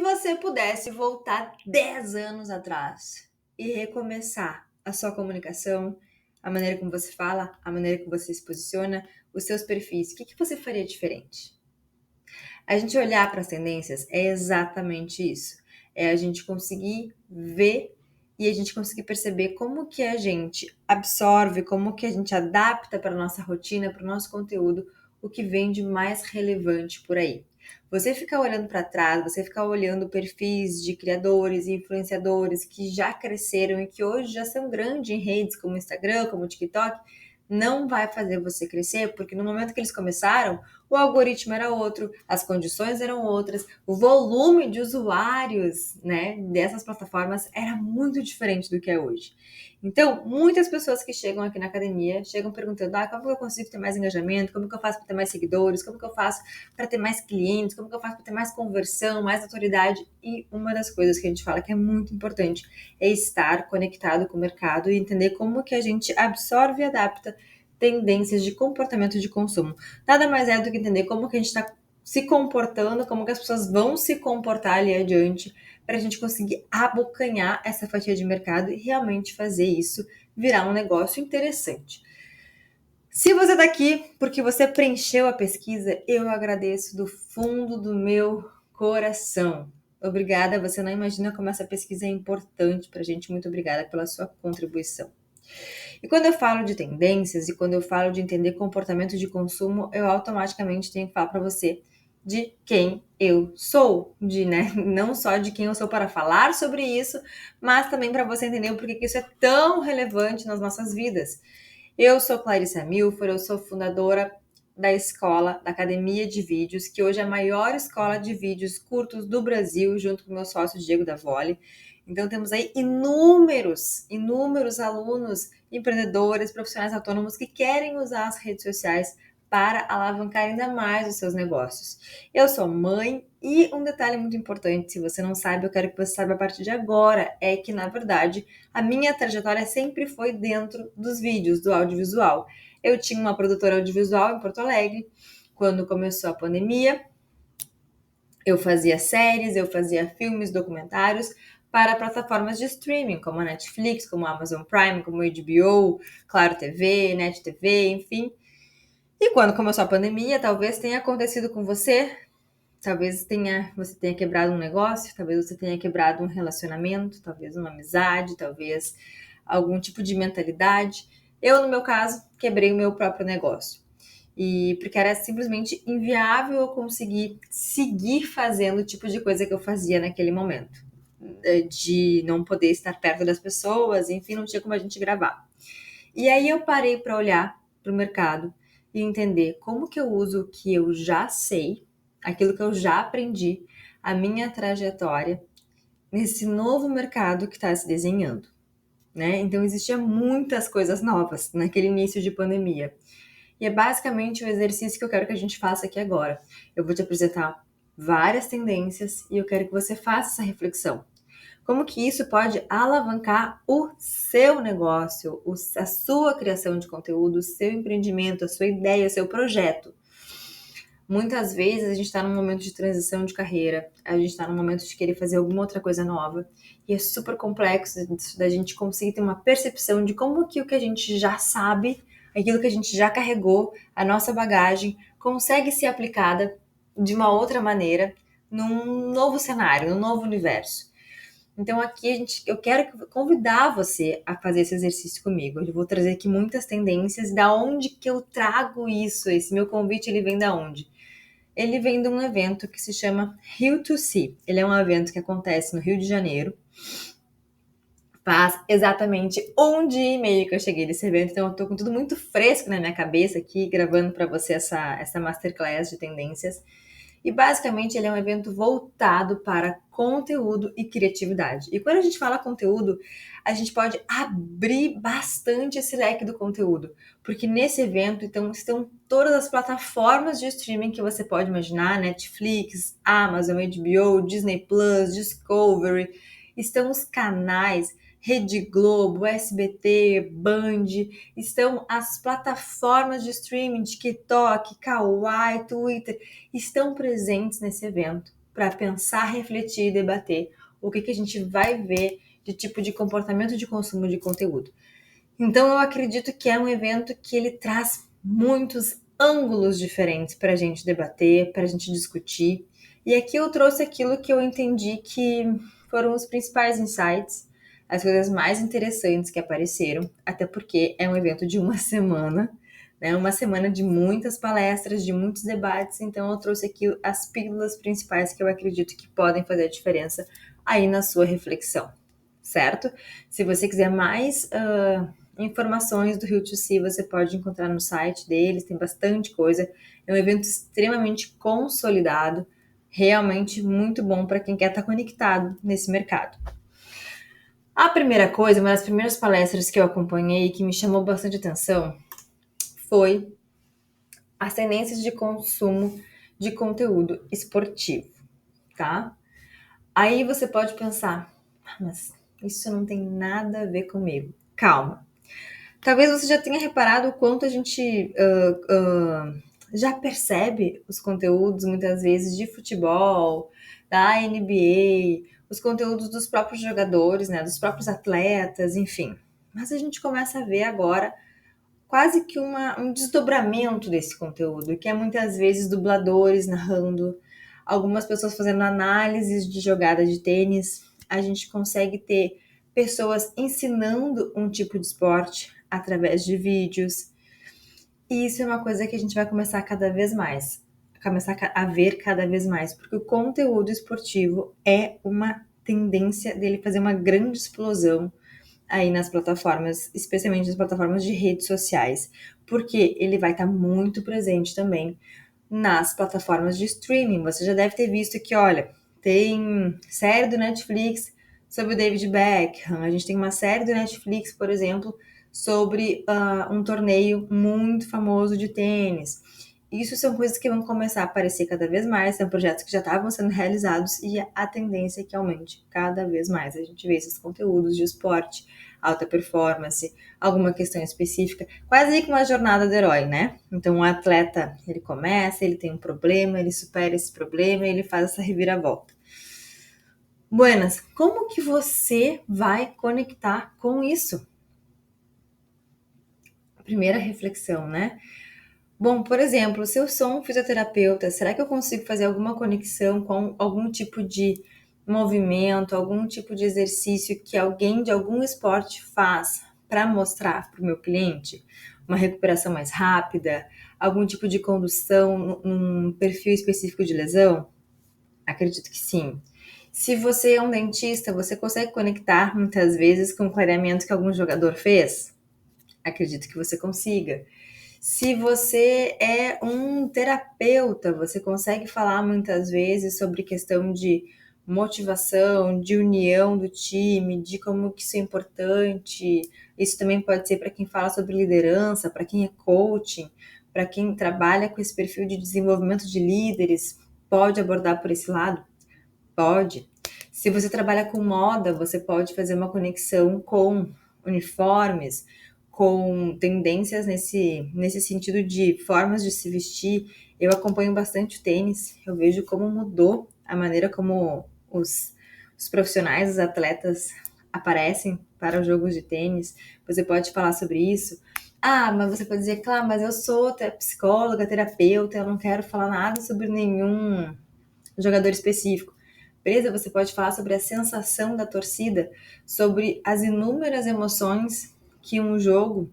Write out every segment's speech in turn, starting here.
você pudesse voltar 10 anos atrás e recomeçar a sua comunicação, a maneira como você fala, a maneira como você se posiciona, os seus perfis, o que você faria diferente? A gente olhar para as tendências é exatamente isso. É a gente conseguir ver e a gente conseguir perceber como que a gente absorve, como que a gente adapta para a nossa rotina, para o nosso conteúdo, o que vem de mais relevante por aí. Você ficar olhando para trás, você ficar olhando perfis de criadores e influenciadores que já cresceram e que hoje já são grandes em redes como Instagram, como TikTok, não vai fazer você crescer, porque no momento que eles começaram, o algoritmo era outro, as condições eram outras, o volume de usuários, né, dessas plataformas era muito diferente do que é hoje. Então, muitas pessoas que chegam aqui na academia chegam perguntando: como que eu consigo ter mais engajamento? Como que eu faço para ter mais seguidores? Como que eu faço para ter mais clientes? Como que eu faço para ter mais conversão, mais autoridade? E uma das coisas que a gente fala que é muito importante é estar conectado com o mercado e entender como que a gente absorve e adapta tendências de comportamento de consumo. Nada mais é do que entender como que a gente está se comportando, como que as pessoas vão se comportar ali adiante, para a gente conseguir abocanhar essa fatia de mercado e realmente fazer isso virar um negócio interessante. Se você está aqui porque você preencheu a pesquisa, eu agradeço do fundo do meu coração. Obrigada, você não imagina como essa pesquisa é importante para a gente. Muito obrigada pela sua contribuição. E quando eu falo de tendências e quando eu falo de entender comportamento de consumo, eu automaticamente tenho que falar para você de quem eu sou, né? Não só de quem eu sou para falar sobre isso, mas também para você entender o porquê que isso é tão relevante nas nossas vidas. Eu sou Clarissa Milford, eu sou fundadora da escola, da Academia de Vídeos, que hoje é a maior escola de vídeos curtos do Brasil, junto com o meu sócio Diego Davoli. Então temos aí inúmeros alunos, empreendedores, profissionais autônomos que querem usar as redes sociais para alavancar ainda mais os seus negócios. Eu sou mãe e um detalhe muito importante, se você não sabe, eu quero que você saiba a partir de agora, é que na verdade a minha trajetória sempre foi dentro dos vídeos, do audiovisual. Eu tinha uma produtora audiovisual em Porto Alegre, quando começou a pandemia, eu fazia séries, eu fazia filmes, documentários para plataformas de streaming, como a Netflix, como a Amazon Prime, como a HBO, Claro TV, Net TV, enfim. E quando começou a pandemia, talvez tenha acontecido com você, talvez você tenha quebrado um negócio, talvez você tenha quebrado um relacionamento, talvez uma amizade, talvez algum tipo de mentalidade. Eu, no meu caso, quebrei o meu próprio negócio. E porque era simplesmente inviável eu conseguir seguir fazendo o tipo de coisa que eu fazia naquele momento. De não poder estar perto das pessoas, enfim, não tinha como a gente gravar. E aí eu parei para olhar para o mercado e entender como que eu uso o que eu já sei, aquilo que eu já aprendi, a minha trajetória nesse novo mercado que está se desenhando, né? Então existiam muitas coisas novas naquele início de pandemia. E é basicamente o exercício que eu quero que a gente faça aqui agora. Eu vou te apresentar várias tendências e eu quero que você faça essa reflexão. Como que isso pode alavancar o seu negócio, a sua criação de conteúdo, o seu empreendimento, a sua ideia, o seu projeto. Muitas vezes a gente está num momento de transição de carreira, a gente está num momento de querer fazer alguma outra coisa nova, e é super complexo da gente conseguir ter uma percepção de como que o que a gente já sabe, aquilo que a gente já carregou, a nossa bagagem, consegue ser aplicada de uma outra maneira num novo cenário, num novo universo. Então aqui eu quero convidar você a fazer esse exercício comigo. Eu vou trazer aqui muitas tendências, da onde que eu trago isso, esse meu convite, ele vem da onde? Ele vem de um evento que se chama Rio to See. Ele é um evento que acontece no Rio de Janeiro. Faz exatamente um dia e meio que eu cheguei nesse evento, então eu tô com tudo muito fresco na minha cabeça aqui, gravando para você essa masterclass de tendências. E basicamente ele é um evento voltado para conteúdo e criatividade. E quando a gente fala conteúdo, a gente pode abrir bastante esse leque do conteúdo, porque nesse evento então, estão todas as plataformas de streaming que você pode imaginar, Netflix, Amazon, HBO, Disney Plus, Discovery, estão os canais Rede Globo, SBT, Band, estão as plataformas de streaming, TikTok, Kawaii, Twitter, estão presentes nesse evento para pensar, refletir e debater o que a gente vai ver de tipo de comportamento de consumo de conteúdo. Então eu acredito que é um evento que ele traz muitos ângulos diferentes para a gente debater, para a gente discutir. E aqui eu trouxe aquilo que eu entendi que foram os principais insights, as coisas mais interessantes que apareceram, até porque é um evento de uma semana, né? Uma semana de muitas palestras, de muitos debates. Então eu trouxe aqui as pílulas principais que eu acredito que podem fazer a diferença aí na sua reflexão, certo? Se você quiser mais informações do Rio2C você pode encontrar no site deles, tem bastante coisa. É um evento extremamente consolidado, realmente muito bom para quem quer estar conectado nesse mercado. A primeira coisa, uma das primeiras palestras que eu acompanhei que me chamou bastante atenção foi as tendências de consumo de conteúdo esportivo, tá? Aí você pode pensar, mas isso não tem nada a ver comigo. Calma. Talvez você já tenha reparado o quanto a gente já percebe os conteúdos, muitas vezes, de futebol, da NBA, os conteúdos dos próprios jogadores, né, dos próprios atletas, enfim. Mas a gente começa a ver agora quase que um desdobramento desse conteúdo, que é muitas vezes dubladores narrando, algumas pessoas fazendo análises de jogada de tênis. A gente consegue ter pessoas ensinando um tipo de esporte através de vídeos. E isso é uma coisa que a gente vai começar a ver cada vez mais, porque o conteúdo esportivo é uma tendência dele fazer uma grande explosão aí nas plataformas, especialmente nas plataformas de redes sociais, porque ele vai estar muito presente também nas plataformas de streaming. Você já deve ter visto que, olha, tem série do Netflix sobre o David Beckham, a gente tem uma série do Netflix, por exemplo, sobre um torneio muito famoso de tênis. Isso são coisas que vão começar a aparecer cada vez mais, são projetos que já estavam sendo realizados e a tendência é que aumente cada vez mais. A gente vê esses conteúdos de esporte, alta performance, alguma questão específica, quase que uma jornada do herói, né? Então o atleta, ele começa, ele tem um problema, ele supera esse problema e ele faz essa reviravolta. Buenas, como que você vai conectar com isso? Primeira reflexão, né? Bom, por exemplo, se eu sou um fisioterapeuta, será que eu consigo fazer alguma conexão com algum tipo de movimento, algum tipo de exercício que alguém de algum esporte faz para mostrar para o meu cliente? Uma recuperação mais rápida, algum tipo de condução num perfil específico de lesão? Acredito que sim. Se você é um dentista, você consegue conectar muitas vezes com o clareamento que algum jogador fez? Acredito que você consiga. Se você é um terapeuta, você consegue falar muitas vezes sobre questão de motivação, de união do time, de como que isso é importante. Isso também pode ser para quem fala sobre liderança, para quem é coaching, para quem trabalha com esse perfil de desenvolvimento de líderes, pode abordar por esse lado? Pode. Se você trabalha com moda, você pode fazer uma conexão com uniformes, com tendências nesse sentido de formas de se vestir. Eu acompanho bastante o tênis, eu vejo como mudou a maneira como os profissionais, os atletas aparecem para os jogos de tênis. Você pode falar sobre isso. Ah, mas você pode dizer, claro, mas eu sou psicóloga, terapeuta, eu não quero falar nada sobre nenhum jogador específico. Beleza? Você pode falar sobre a sensação da torcida, sobre as inúmeras emoções que um jogo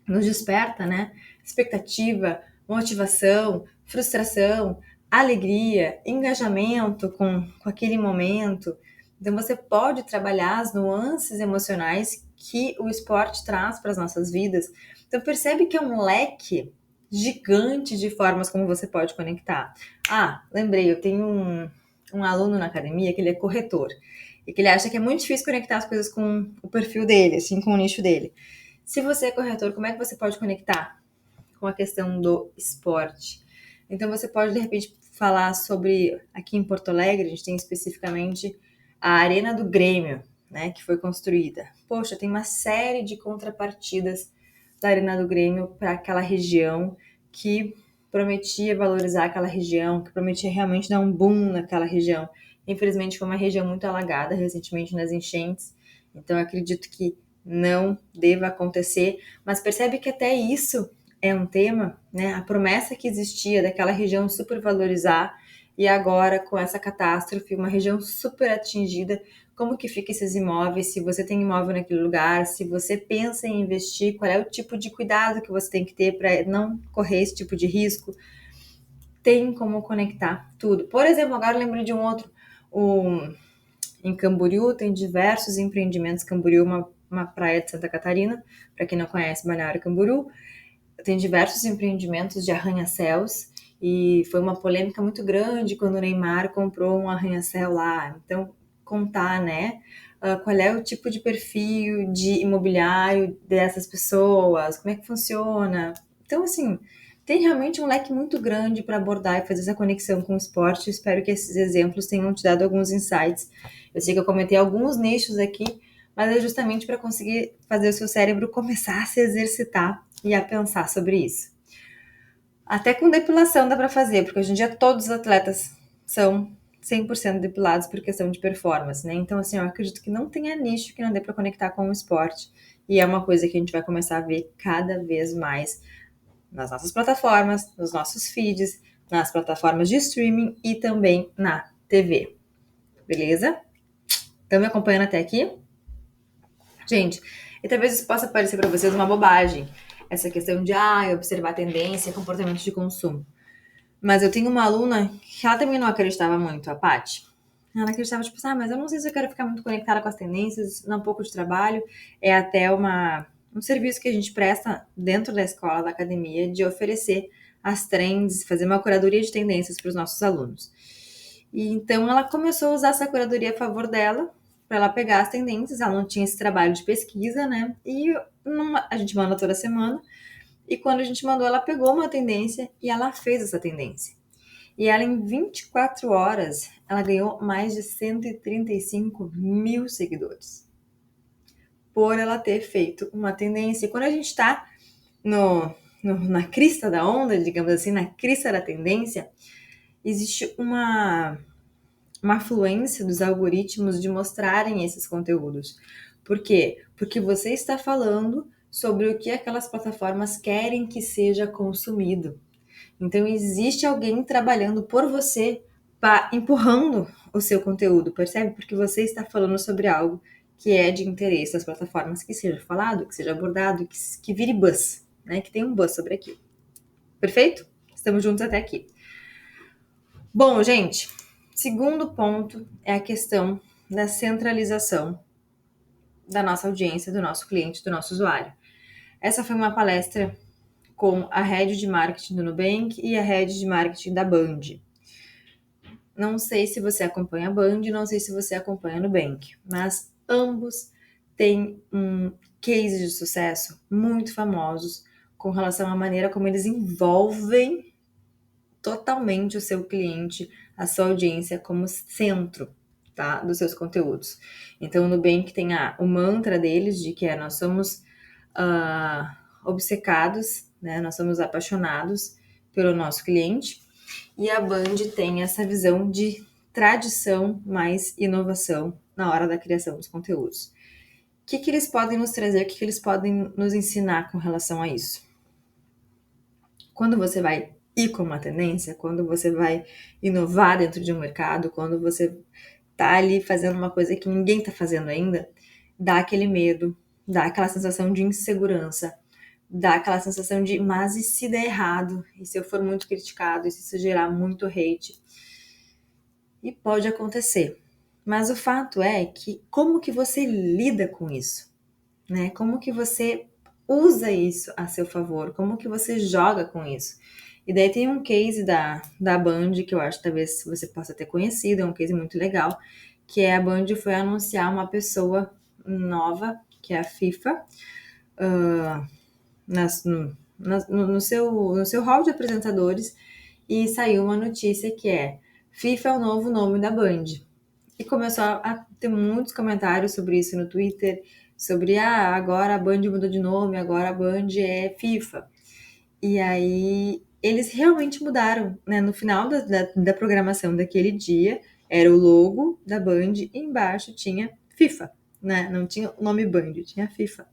nos desperta, né? Expectativa, motivação, frustração, alegria, engajamento com aquele momento. Então você pode trabalhar as nuances emocionais que o esporte traz para as nossas vidas. Então percebe que é um leque gigante de formas como você pode conectar. Ah, lembrei, eu tenho um aluno na academia que ele é corretor e que ele acha que é muito difícil conectar as coisas com o perfil dele, assim, com o nicho dele. Se você é corretor, como é que você pode conectar com a questão do esporte? Então você pode, de repente, falar sobre, aqui em Porto Alegre, a gente tem especificamente a Arena do Grêmio, né, que foi construída. Poxa, tem uma série de contrapartidas da Arena do Grêmio para aquela região que prometia valorizar aquela região, que prometia realmente dar um boom naquela região. Infelizmente, foi uma região muito alagada recentemente nas enchentes, então eu acredito que não deva acontecer, mas percebe que até isso é um tema, né? A promessa que existia daquela região supervalorizar e agora com essa catástrofe, uma região super atingida, como que fica esses imóveis, se você tem imóvel naquele lugar, se você pensa em investir, qual é o tipo de cuidado que você tem que ter para não correr esse tipo de risco, tem como conectar tudo. Por exemplo, agora eu lembrei de um outro, em Camboriú tem diversos empreendimentos, Camboriú é uma praia de Santa Catarina, para quem não conhece Balneário Camboriú, tem diversos empreendimentos de arranha-céus, e foi uma polêmica muito grande quando o Neymar comprou um arranha-céu lá. Então, contar, né, qual é o tipo de perfil de imobiliário dessas pessoas, como é que funciona. Então, assim, tem realmente um leque muito grande para abordar e fazer essa conexão com o esporte. Espero que esses exemplos tenham te dado alguns insights. Eu sei que eu comentei alguns nichos aqui, mas é justamente para conseguir fazer o seu cérebro começar a se exercitar e a pensar sobre isso. Até com depilação dá para fazer, porque hoje em dia todos os atletas são 100% depilados por questão de performance, né? Então, assim, eu acredito que não tenha nicho que não dê para conectar com o esporte. E é uma coisa que a gente vai começar a ver cada vez mais nas nossas plataformas, nos nossos feeds, nas plataformas de streaming e também na TV. Beleza? Estão me acompanhando até aqui? Gente, e talvez isso possa parecer para vocês uma bobagem, essa questão de observar tendência, comportamento de consumo. Mas eu tenho uma aluna que ela também não acreditava muito, a Paty. Ela acreditava, tipo, mas eu não sei se eu quero ficar muito conectada com as tendências, dá um pouco de trabalho. É até um serviço que a gente presta dentro da escola, da academia, de oferecer as trends, fazer uma curadoria de tendências para os nossos alunos. E então ela começou a usar essa curadoria a favor dela, para ela pegar as tendências. Ela não tinha esse trabalho de pesquisa, né? E a gente manda toda semana. E quando a gente mandou, ela pegou uma tendência e ela fez essa tendência. E ela, em 24 horas, ela ganhou mais de 135 mil seguidores. Por ela ter feito uma tendência. E quando a gente está na crista da onda, digamos assim, na crista da tendência, existe uma fluência dos algoritmos de mostrarem esses conteúdos. Por quê? Porque você está falando sobre o que aquelas plataformas querem que seja consumido. Então, existe alguém trabalhando por você, empurrando o seu conteúdo, percebe? Porque você está falando sobre algo que é de interesse das plataformas, que seja falado, que seja abordado, que vire buzz, né? Que tenha um buzz sobre aquilo. Perfeito? Estamos juntos até aqui. Bom, gente, segundo ponto é a questão da centralização da nossa audiência, do nosso cliente, do nosso usuário. Essa foi uma palestra com a Head de Marketing do Nubank e a Head de Marketing da Band. Não sei se você acompanha a Band, não sei se você acompanha a Nubank, mas ambos têm um case de sucesso muito famosos com relação à maneira como eles envolvem totalmente o seu cliente, a sua audiência como centro, tá, dos seus conteúdos. Então, o Nubank tem o mantra deles de que nós somos obcecados, né, nós somos apaixonados pelo nosso cliente, e a Band tem essa visão de tradição mais inovação na hora da criação dos conteúdos. O que eles podem nos trazer, o que eles podem nos ensinar com relação a isso? Quando você vai ir com uma tendência, quando você vai inovar dentro de um mercado, quando você tá ali fazendo uma coisa que ninguém tá fazendo ainda, dá aquele medo, dá aquela sensação de insegurança, dá aquela sensação de, mas e se der errado? E se eu for muito criticado? E se isso gerar muito hate? E pode acontecer. Mas o fato é que como que você lida com isso? Né? Como que você usa isso a seu favor? Como que você joga com isso? E daí tem um case da Band que eu acho que talvez você possa ter conhecido, é um case muito legal, que é a Band foi anunciar uma pessoa nova, que é a FIFA, no seu hall de apresentadores, e saiu uma notícia que é FIFA é o novo nome da Band. E começou a ter muitos comentários sobre isso no Twitter, sobre agora a Band mudou de nome, agora a Band é FIFA. E aí eles realmente mudaram, né? No final da programação daquele dia, era o logo da Band e embaixo tinha FIFA, né? Não tinha o nome Band, tinha FIFA.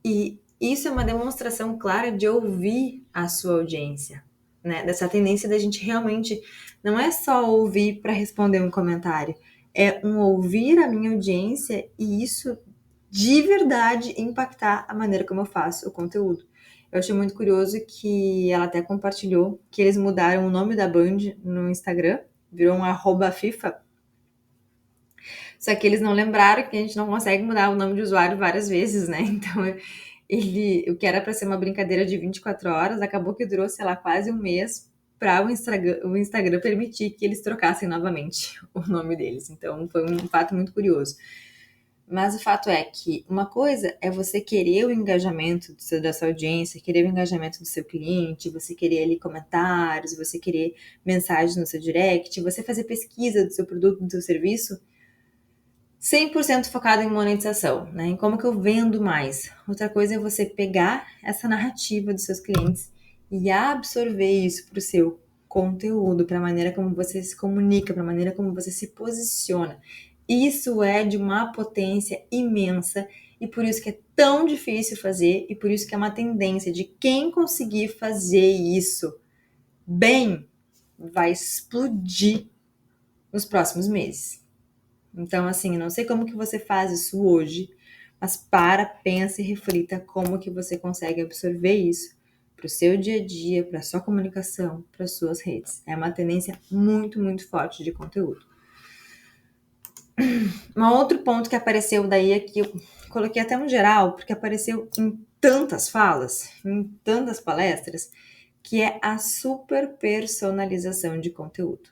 E isso é uma demonstração clara de ouvir a sua audiência, né? Dessa tendência da gente realmente não é só ouvir para responder um comentário, é um ouvir a minha audiência e isso de verdade impactar a maneira como eu faço o conteúdo. Eu achei muito curioso que ela até compartilhou que eles mudaram o nome da Band no Instagram, virou um @FIFA. Só que eles não lembraram que a gente não consegue mudar o nome de usuário várias vezes, né? Então, o que era para ser uma brincadeira de 24 horas, acabou que durou, sei lá, quase um mês para o Instagram permitir que eles trocassem novamente o nome deles. Então, foi um fato muito curioso. Mas o fato é que uma coisa é você querer o engajamento da sua audiência, querer o engajamento do seu cliente, você querer ali comentários, você querer mensagens no seu direct, você fazer pesquisa do seu produto, do seu serviço, 100% focado em monetização, né? Em como que eu vendo mais. Outra coisa é você pegar essa narrativa dos seus clientes e absorver isso para o seu conteúdo, para a maneira como você se comunica, para a maneira como você se posiciona. Isso é de uma potência imensa e por isso que é tão difícil fazer e por isso que é uma tendência de quem conseguir fazer isso bem vai explodir nos próximos meses. Então, assim, não sei como que você faz isso hoje, mas pensa e reflita como que você consegue absorver isso para o seu dia a dia, para a sua comunicação, para as suas redes. É uma tendência muito, muito forte de conteúdo. Um outro ponto que apareceu daí é que eu coloquei até um geral, porque apareceu em tantas falas, em tantas palestras, que é a super personalização de conteúdo.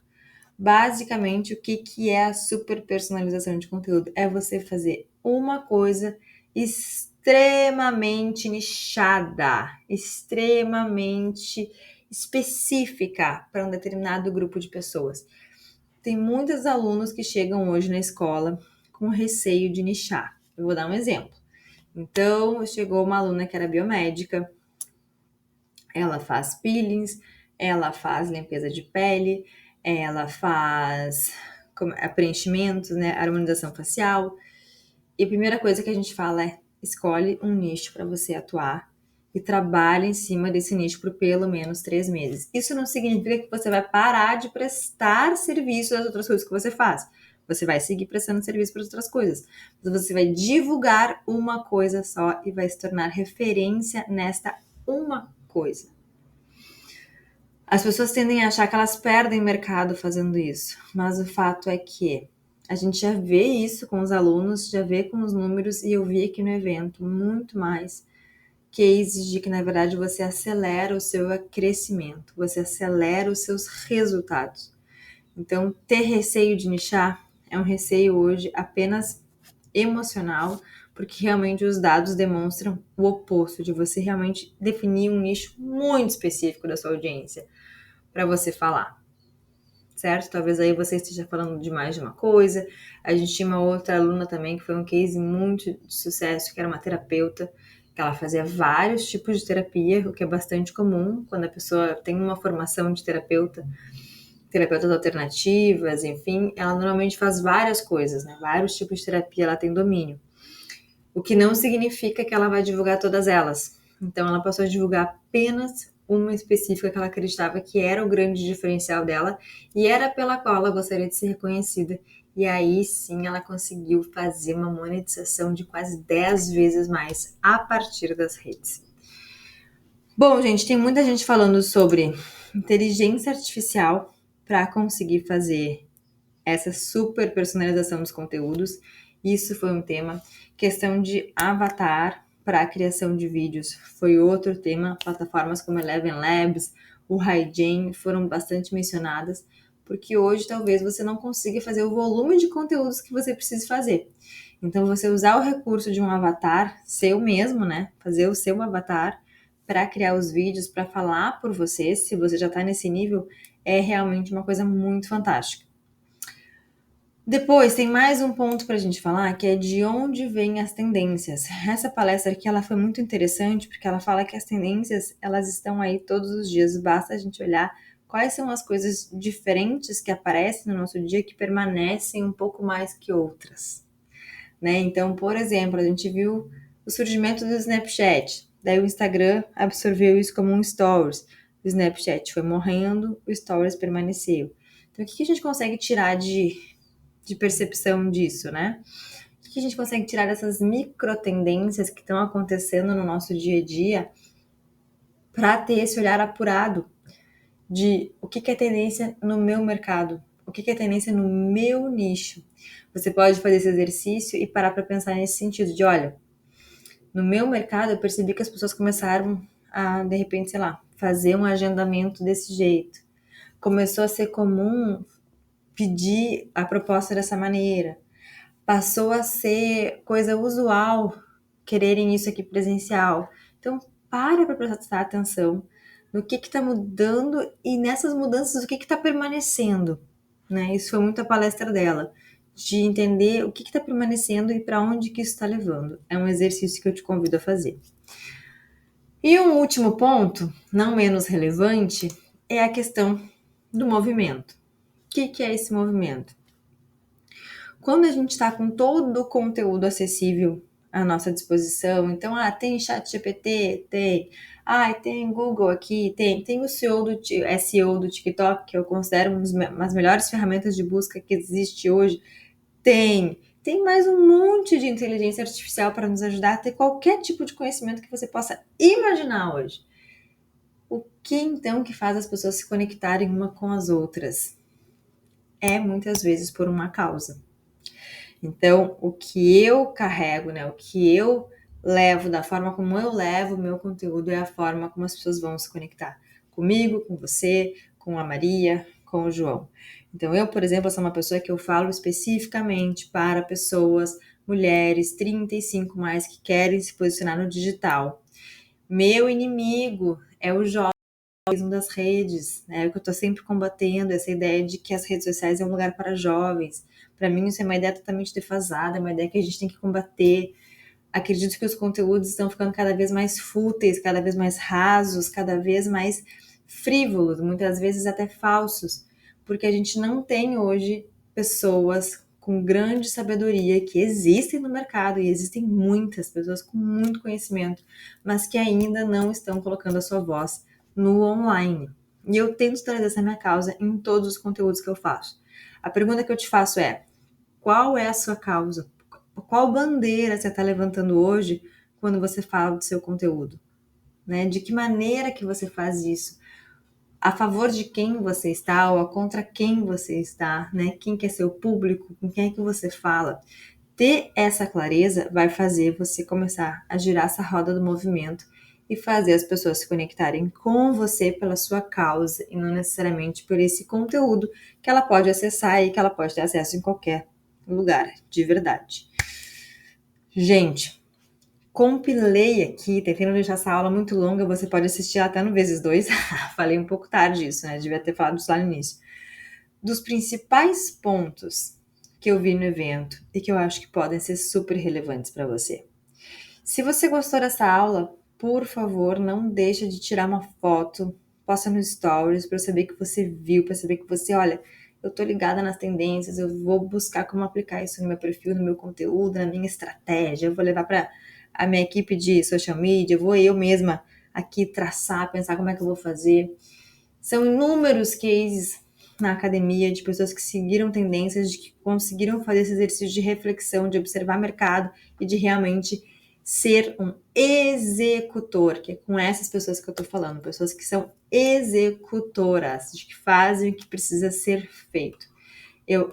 Basicamente, o que é a super personalização de conteúdo? É você fazer uma coisa extremamente nichada, extremamente específica para um determinado grupo de pessoas. Tem muitos alunos que chegam hoje na escola com receio de nichar. Eu vou dar um exemplo. Então, chegou uma aluna que era biomédica, ela faz peelings, ela faz limpeza de pele, ela faz preenchimentos, né, harmonização facial. E a primeira coisa que a gente fala é: escolhe um nicho para você atuar e trabalhe em cima desse nicho por pelo menos 3 meses. Isso não significa que você vai parar de prestar serviço às outras coisas que você faz. Você vai seguir prestando serviço para outras coisas. Mas você vai divulgar uma coisa só e vai se tornar referência nesta uma coisa. As pessoas tendem a achar que elas perdem mercado fazendo isso, mas o fato é que a gente já vê isso com os alunos, já vê com os números, e eu vi aqui no evento muito mais cases de que, na verdade, você acelera o seu crescimento, você acelera os seus resultados. Então, ter receio de nichar é um receio hoje apenas emocional, porque realmente os dados demonstram o oposto, de você realmente definir um nicho muito específico da sua audiência para você falar, certo? Talvez aí você esteja falando de mais de uma coisa. A gente tinha uma outra aluna também que foi um case muito de sucesso, que era uma terapeuta, que ela fazia vários tipos de terapia, o que é bastante comum quando a pessoa tem uma formação de terapeutas alternativas, enfim, ela normalmente faz várias coisas, né? Vários tipos de terapia ela tem domínio. O que não significa que ela vai divulgar todas elas. Então, ela passou a divulgar apenas uma específica que ela acreditava que era o grande diferencial dela e era pela qual ela gostaria de ser reconhecida. E aí sim ela conseguiu fazer uma monetização de quase 10 vezes mais a partir das redes. Bom, gente, tem muita gente falando sobre inteligência artificial para conseguir fazer essa super personalização dos conteúdos. Isso foi um tema. Questão de avatar para a criação de vídeos foi outro tema. Plataformas como Eleven Labs, o HiGen foram bastante mencionadas, porque hoje talvez você não consiga fazer o volume de conteúdos que você precisa fazer. Então, você usar o recurso de um avatar seu mesmo, né? Fazer o seu avatar para criar os vídeos, para falar por você, se você já está nesse nível, é realmente uma coisa muito fantástica. Depois tem mais um ponto para a gente falar, que é de onde vêm as tendências. Essa palestra aqui ela foi muito interessante porque ela fala que as tendências elas estão aí todos os dias. Basta a gente olhar quais são as coisas diferentes que aparecem no nosso dia que permanecem um pouco mais que outras, né? Então, por exemplo, a gente viu o surgimento do Snapchat. Daí o Instagram absorveu isso como um stories. O Snapchat foi morrendo, o stories permaneceu. Então, o que a gente consegue tirar de percepção disso, né? O que a gente consegue tirar dessas micro tendências que estão acontecendo no nosso dia a dia para ter esse olhar apurado de o que é tendência no meu mercado, o que é tendência no meu nicho. Você pode fazer esse exercício e parar para pensar nesse sentido de, olha, no meu mercado eu percebi que as pessoas começaram a, de repente, sei lá, fazer um agendamento desse jeito. Começou a ser comum pedir a proposta dessa maneira. Passou a ser coisa usual quererem isso aqui presencial. Então, para prestar atenção no que está mudando e nessas mudanças o que está permanecendo, né? Isso foi muito a palestra dela, de entender o que está permanecendo e para onde que isso está levando. É um exercício que eu te convido a fazer. E um último ponto, não menos relevante, é a questão do movimento. O que é esse movimento? Quando a gente está com todo o conteúdo acessível à nossa disposição, então, tem chat GPT? Tem. Tem Google aqui? Tem o SEO do TikTok, que eu considero uma das melhores ferramentas de busca que existe hoje? Tem. Tem mais um monte de inteligência artificial para nos ajudar a ter qualquer tipo de conhecimento que você possa imaginar hoje. O que então que faz as pessoas se conectarem uma com as outras? É muitas vezes por uma causa. Então, o que eu carrego, né, o que eu levo, da forma como eu levo o meu conteúdo, é a forma como as pessoas vão se conectar comigo, com você, com a Maria, com o João. Então, eu, por exemplo, sou uma pessoa que eu falo especificamente para pessoas, mulheres, 35 mais, que querem se posicionar no digital. Meu inimigo é o jovem das redes, né? O que eu estou sempre combatendo, essa ideia de que as redes sociais é um lugar para jovens. Para mim, isso é uma ideia totalmente defasada, é uma ideia que a gente tem que combater. Acredito que os conteúdos estão ficando cada vez mais fúteis, cada vez mais rasos, cada vez mais frívolos, muitas vezes até falsos, porque a gente não tem hoje pessoas com grande sabedoria que existem no mercado, e existem muitas pessoas com muito conhecimento, mas que ainda não estão colocando a sua voz no online. E eu tento trazer essa minha causa em todos os conteúdos que eu faço. A pergunta que eu te faço é: qual é a sua causa? Qual bandeira você está levantando hoje quando você fala do seu conteúdo? Né? De que maneira que você faz isso? A favor de quem você está ou contra quem você está? Né? Quem que é seu público? Com quem é que você fala? Ter essa clareza vai fazer você começar a girar essa roda do movimento e fazer as pessoas se conectarem com você pela sua causa e não necessariamente por esse conteúdo que ela pode acessar e que ela pode ter acesso em qualquer lugar, de verdade. Gente, compilei aqui, tentando deixar essa aula muito longa, você pode assistir até no vezes 2. Falei um pouco tarde isso, né? Devia ter falado isso lá no início. Dos principais pontos que eu vi no evento e que eu acho que podem ser super relevantes para você. Se você gostou dessa aula, por favor, não deixa de tirar uma foto, posta no stories para eu saber que você viu, para saber que você, olha, eu tô ligada nas tendências, eu vou buscar como aplicar isso no meu perfil, no meu conteúdo, na minha estratégia, eu vou levar para a minha equipe de social media, vou eu mesma aqui traçar, pensar como é que eu vou fazer. São inúmeros cases na academia de pessoas que seguiram tendências, de que conseguiram fazer esse exercício de reflexão, de observar mercado e de realmente ser um executor, que é com essas pessoas que eu tô falando, pessoas que são executoras, de que fazem o que precisa ser feito. Eu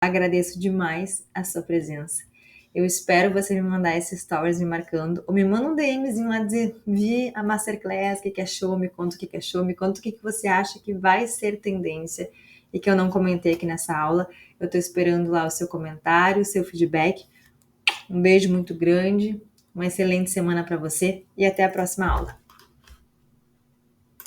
agradeço demais a sua presença. Eu espero você me mandar esses stories me marcando, ou me manda um DMzinho lá dizer, vi a Masterclass, o que achou, me conta o que achou, me conta o que você acha que vai ser tendência e que eu não comentei aqui nessa aula. Eu tô esperando lá o seu comentário, o seu feedback. Um beijo muito grande, uma excelente semana para você e até a próxima aula.